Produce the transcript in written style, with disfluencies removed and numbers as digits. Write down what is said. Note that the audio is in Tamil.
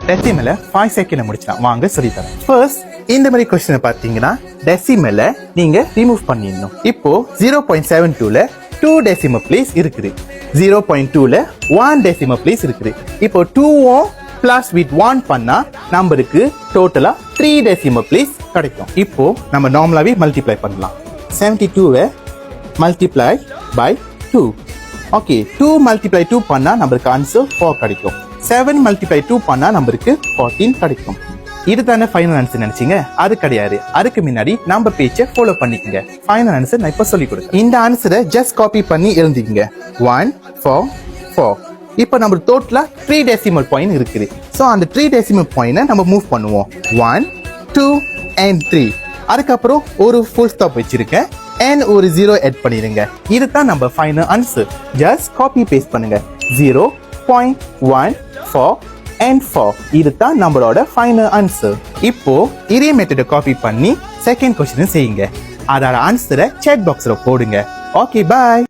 டெசிமலை 5 செகண்ட் முடிச்சலாம். வாங்க சொல்லி தரேன். ஃபர்ஸ்ட் இந்த மாதிரி கொஸ்டினை பார்த்தீங்கன்னா டெசிமலை நீங்க ரிமூவ் பண்ணிடணும். இப்போ 0.72ல 2 டெசிமல் பிளேஸ் இருக்குது. 0.2ல 1 டெசிமல் பிளேஸ் இருக்குது. இப்போ 2 பிளஸ் வித் 1 பண்ணா நம்பருக்கு டோட்டலா 3 டெசிமல் பிளேஸ் கிடைக்கும். இப்போ நம்ம நார்மலாவே மல்டிப்ளை பண்ணலாம். 72வை மல்டிப்ளை பை 2. ஓகே, 2 மல்டிப்ளை 2 பண்ணா நம்மளுக்கு ஆன்சர் 4 கிடைக்கும். 7 மல்டிப்ளை 2 பண்ணா நம்மளுக்கு 14 கிடைக்கும். இதுதானே ஃபைனல் ஆன்சர் நினைச்சீங்க? அது கிடையாது. அதுக்கு முன்னாடி நம்ம பேச்சை ஃபாலோ பண்ணிக்கங்க. ஃபைனல் ஆன்சர் நான் இப்ப சொல்லி கொடுத்தேன். இந்த ஆன்சரை ஜஸ்ட் காப்பி பண்ணி எழுதிக்கங்க. 1 4 4. இப்போ நம்ம டோட்டலா 3 டெசிமல் பாயிண்ட் இருக்குது. ஸோ அந்த 3 டெசிமல் பாயிண்ட நம்ம மூவ் பண்ணுவோம். 1 2 and 3. அதுக்கப்புறம் ஒரு ஃபுல் ஸ்டாப் வச்சிருக்கேன் and ஒரு 0 ஆட் பண்ணிடுங்க. இதுதான் நம்ம final answer. Just copy paste பண்ணுங்க. 0.14 and 4. இதுதான் நம்மளோட ஃபைனல் ஆன்சர். இப்போ இதே மெத்தட காப்பி பண்ணி செகண்ட் கொஸ்டின் செய்யுங்க. அதோட ஆன்சரை chat பாக்ஸ்ல போடுங்க. Okay, by.